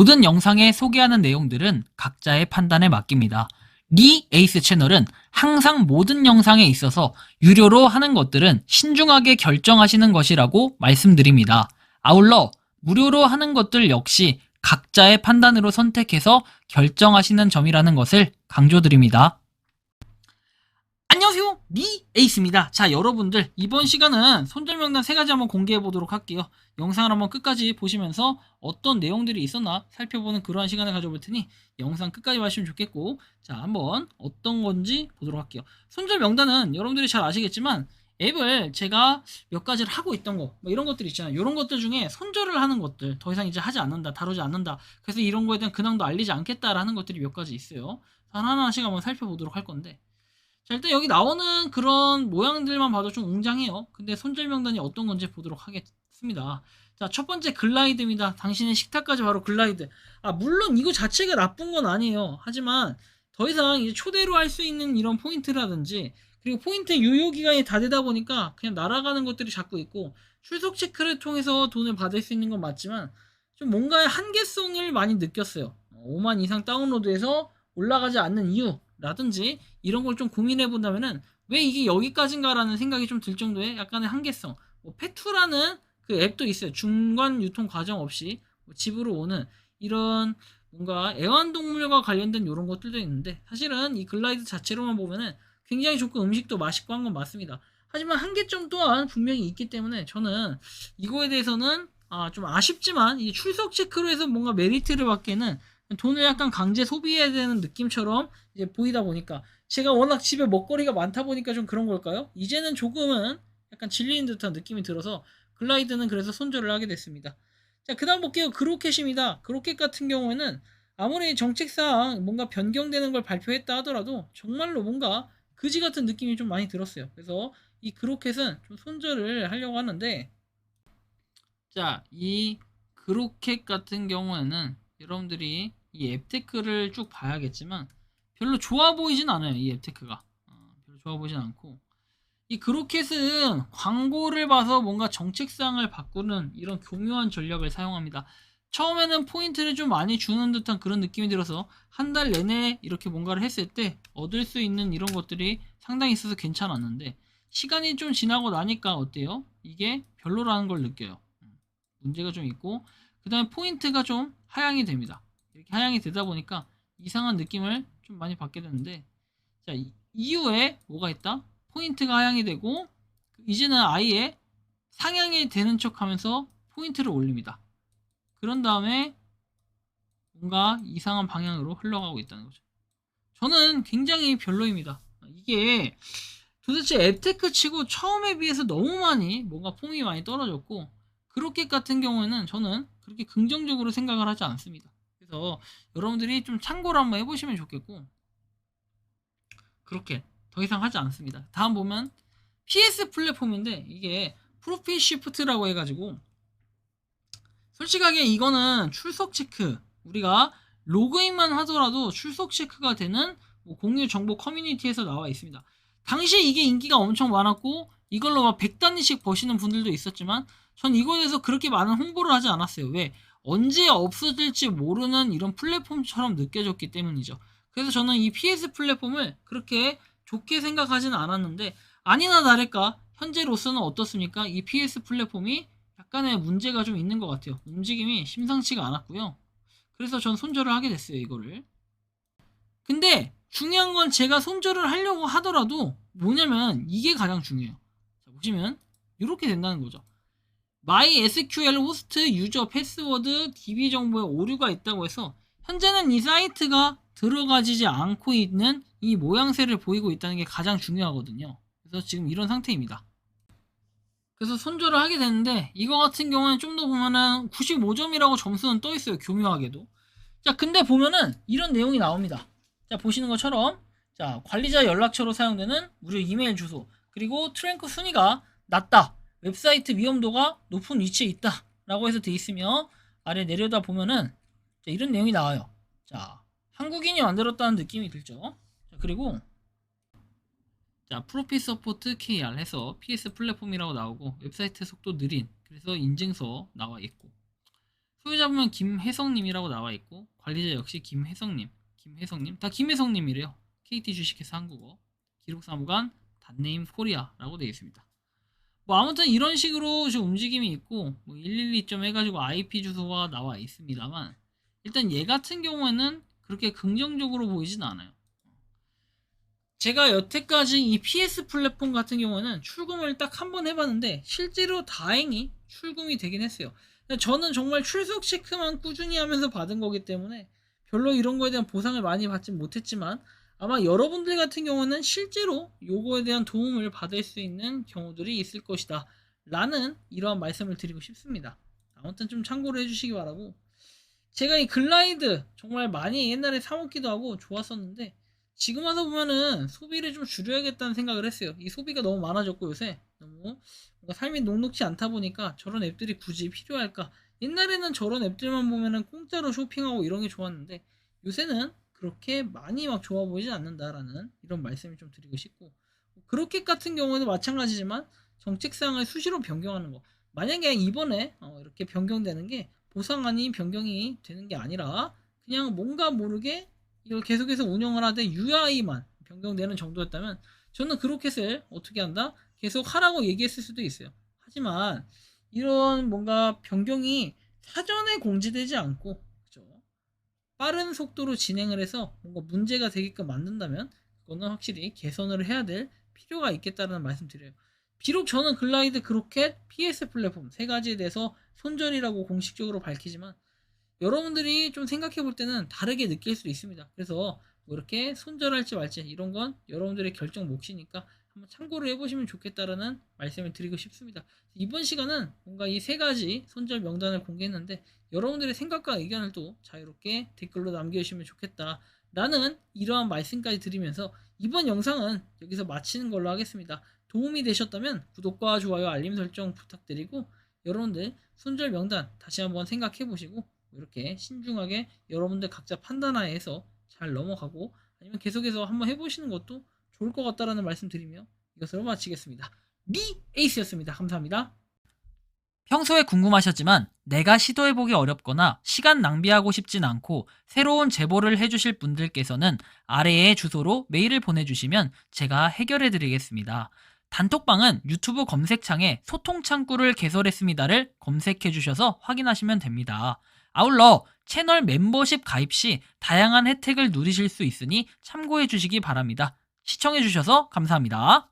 모든 영상에 소개하는 내용들은 각자의 판단에 맡깁니다. 리 에이스 채널은 항상 모든 영상에 있어서 유료로 하는 것들은 신중하게 결정하시는 것이라고 말씀드립니다. 아울러 무료로 하는 것들 역시 각자의 판단으로 선택해서 결정하시는 점이라는 것을 강조드립니다. 안녕하세요, 리 에이스입니다. 자, 여러분들 이번 시간은 손절명단 3가지 한번 공개해 보도록 할게요. 영상을 한번 끝까지 보시면서 어떤 내용들이 있었나 살펴보는 그러한 시간을 가져볼 테니 영상 끝까지 봐주시면 좋겠고, 자, 한번 어떤 건지 보도록 할게요. 손절명단은 여러분들이 잘 아시겠지만 앱을 제가 몇 가지를 하고 있던 거, 뭐 이런 것들 있잖아요. 이런 것들 중에 손절을 하는 것들, 더 이상 이제 하지 않는다, 다루지 않는다, 그래서 이런 거에 대한 근황도 알리지 않겠다라는 것들이 몇 가지 있어요. 하나하나씩 한번 살펴보도록 할 건데, 자, 일단 여기 나오는 그런 모양들만 봐도 좀 웅장해요. 근데 손절 명단이 어떤 건지 보도록 하겠습니다. 자, 첫 번째 글라이드입니다. 당신의 식탁까지 바로 글라이드. 물론 이거 자체가 나쁜 건 아니에요. 하지만 더 이상 이제 초대로 할 수 있는 이런 포인트라든지, 그리고 포인트 유효 기간이 다 되다 보니까 그냥 날아가는 것들이 자꾸 있고, 출석 체크를 통해서 돈을 받을 수 있는 건 맞지만 좀 뭔가의 한계성을 많이 느꼈어요. 5만 이상 다운로드해서 올라가지 않는 이유라든지 이런 걸 좀 고민해 본다면은 왜 이게 여기까지인가라는 생각이 좀 들 정도의 약간의 한계성. 페투라는 그 앱도 있어요. 중간 유통 과정 없이 집으로 오는 이런 뭔가 애완동물과 관련된 이런 것들도 있는데, 사실은 이 글라이드 자체로만 보면은 굉장히 좋고 음식도 맛있고 한 건 맞습니다. 하지만 한계점 또한 분명히 있기 때문에 저는 이거에 대해서는 좀 아쉽지만 이 출석 체크로 해서 뭔가 메리트를 받기에는 돈을 약간 강제 소비해야 되는 느낌처럼 이제 보이다 보니까, 제가 워낙 집에 먹거리가 많다 보니까 좀 그런 걸까요? 이제는 조금은 약간 질리는 듯한 느낌이 들어서 글라이드는 그래서 손절을 하게 됐습니다. 자, 그 다음 볼게요. 그로켓입니다. 그로켓 같은 경우에는 아무리 정책상 뭔가 변경되는 걸 발표했다 하더라도 정말로 뭔가 그지 같은 느낌이 좀 많이 들었어요. 그래서 이 그로켓은 좀 손절을 하려고 하는데, 자, 이 그로켓 같은 경우에는 여러분들이 이 앱테크를 쭉 봐야겠지만 별로 좋아 보이진 않아요. 이 앱테크가 별로 좋아 보이진 않고, 이 그로켓은 광고를 봐서 뭔가 정책상을 바꾸는 이런 교묘한 전략을 사용합니다. 처음에는 포인트를 좀 많이 주는 듯한 그런 느낌이 들어서 한 달 내내 이렇게 뭔가를 했을 때 얻을 수 있는 이런 것들이 상당히 있어서 괜찮았는데, 시간이 좀 지나고 나니까 어때요? 이게 별로라는 걸 느껴요. 문제가 좀 있고, 그 다음에 포인트가 좀 하향이 됩니다. 이렇게 하향이 되다 보니까 이상한 느낌을 좀 많이 받게 되는데, 자, 이후에 뭐가 있다? 포인트가 하향이 되고 이제는 아예 상향이 되는 척 하면서 포인트를 올립니다. 그런 다음에 뭔가 이상한 방향으로 흘러가고 있다는 거죠. 저는 굉장히 별로입니다. 이게 도대체 앱테크 치고 처음에 비해서 너무 많이 뭔가 폼이 많이 떨어졌고, 그로켓 같은 경우에는 저는 그렇게 긍정적으로 생각을 하지 않습니다. 그래서 여러분들이 좀 참고를 한번 해보시면 좋겠고, 그렇게 더 이상 하지 않습니다. 다음 보면 PS 플랫폼인데, 이게 프로필 시프트라고 해가지고, 솔직하게 이거는 출석 체크, 우리가 로그인만 하더라도 출석 체크가 되는 뭐 공유 정보 커뮤니티에서 나와 있습니다. 당시에 이게 인기가 엄청 많았고 이걸로 막 100단위씩 버시는 분들도 있었지만, 전 이거에 대해서 그렇게 많은 홍보를 하지 않았어요. 왜? 언제 없어질지 모르는 이런 플랫폼처럼 느껴졌기 때문이죠. 그래서 저는 이 PS 플랫폼을 그렇게 좋게 생각하지는 않았는데, 아니나 다를까 현재로서는 어떻습니까? 이 PS 플랫폼이 약간의 문제가 좀 있는 것 같아요. 움직임이 심상치가 않았고요. 그래서 전 손절을 하게 됐어요, 이거를. 근데 중요한 건 제가 손절을 하려고 하더라도 뭐냐면 이게 가장 중요해요. 자, 보시면 이렇게 된다는 거죠. MySQL 호스트 유저 패스워드 DB 정보에 오류가 있다고 해서 현재는 이 사이트가 들어가지지 않고 있는 이 모양새를 보이고 있다는 게 가장 중요하거든요. 그래서 지금 이런 상태입니다. 그래서 손절을 하게 되는데, 이거 같은 경우는 좀 더 보면은 95점이라고 점수는 떠 있어요. 교묘하게도. 자, 근데 보면은 이런 내용이 나옵니다. 자, 보시는 것처럼, 자, 관리자 연락처로 사용되는 무료 이메일 주소, 그리고 트랭크 순위가 낮다, 웹사이트 위험도가 높은 위치에 있다 라고 해서 돼 있으며, 아래 내려다 보면은 자, 이런 내용이 나와요. 자, 한국인이 만들었다는 느낌이 들죠. 자, 그리고 자, 프로필 서포트 KR 해서 PS 플랫폼이라고 나오고, 웹사이트 속도 느린, 그래서 인증서 나와 있고, 소유자 보면 김혜성님이라고 나와 있고 관리자 역시 김혜성님 다 김혜성님이래요. KT 주식회사 한국어 기록사무관 단네임 코리아라고 되어 있습니다. 뭐 아무튼 이런 식으로 좀 움직임이 있고 뭐 112점 해가지고 IP 주소가 나와 있습니다만 일단 얘 같은 경우에는 그렇게 긍정적으로 보이진 않아요. 제가 여태까지 이 PS 플랫폼 같은 경우는 출금을 딱 한 번 해봤는데 실제로 다행히 출금이 되긴 했어요. 저는 정말 출석 체크만 꾸준히 하면서 받은 거기 때문에 별로 이런 거에 대한 보상을 많이 받진 못했지만 아마 여러분들 같은 경우는 실제로 요거에 대한 도움을 받을 수 있는 경우들이 있을 것이다 라는 이러한 말씀을 드리고 싶습니다. 아무튼 좀 참고로 해주시기 바라고, 제가 이 글라이드 정말 많이 옛날에 사먹기도 하고 좋았었는데 지금 와서 보면은 소비를 좀 줄여야겠다는 생각을 했어요. 이 소비가 너무 많아졌고 요새 너무 뭔가 삶이 녹록지 않다 보니까 저런 앱들이 굳이 필요할까? 옛날에는 저런 앱들만 보면은 공짜로 쇼핑하고 이런 게 좋았는데 요새는 그렇게 많이 막 좋아 보이지 않는다라는 이런 말씀을 좀 드리고 싶고, 그렇게 같은 경우에도 마찬가지지만 정책사항을 수시로 변경하는 거, 만약에 이번에 이렇게 변경되는 게 보상 아닌 변경이 되는 게 아니라 그냥 뭔가 모르게 이걸 계속해서 운영을 하되 UI만 변경되는 정도였다면 저는 그렇게을 어떻게 한다? 계속 하라고 얘기했을 수도 있어요. 하지만 이런 뭔가 변경이 사전에 공지되지 않고 그죠? 빠른 속도로 진행을 해서 뭔가 문제가 되게끔 만든다면 그거는 확실히 개선을 해야 될 필요가 있겠다는 말씀 드려요. 비록 저는 글라이드 그렇게 PS 플랫폼 세 가지에 대해서 손절이라고 공식적으로 밝히지만 여러분들이 좀 생각해 볼 때는 다르게 느낄 수도 있습니다. 그래서 뭐 이렇게 손절할지 말지 이런 건 여러분들의 결정 몫이니까 한번 참고를 해보시면 좋겠다라는 말씀을 드리고 싶습니다. 이번 시간은 뭔가 이 세 가지 손절 명단을 공개했는데 여러분들의 생각과 의견을 또 자유롭게 댓글로 남겨주시면 좋겠다라는 이러한 말씀까지 드리면서 이번 영상은 여기서 마치는 걸로 하겠습니다. 도움이 되셨다면 구독과 좋아요, 알림 설정 부탁드리고 여러분들 손절 명단 다시 한번 생각해 보시고 이렇게 신중하게 여러분들 각자 판단하에서 잘 넘어가고 아니면 계속해서 한번 해보시는 것도 좋을 것 같다라는 말씀 드리며 이것으로 마치겠습니다. 미 에이스였습니다. 감사합니다. 평소에 궁금하셨지만 내가 시도해보기 어렵거나 시간 낭비하고 싶진 않고 새로운 제보를 해주실 분들께서는 아래의 주소로 메일을 보내주시면 제가 해결해드리겠습니다. 단톡방은 유튜브 검색창에 소통창구를 개설했습니다를 검색해주셔서 확인하시면 됩니다. 아울러 채널 멤버십 가입 시 다양한 혜택을 누리실 수 있으니 참고해주시기 바랍니다. 시청해주셔서 감사합니다.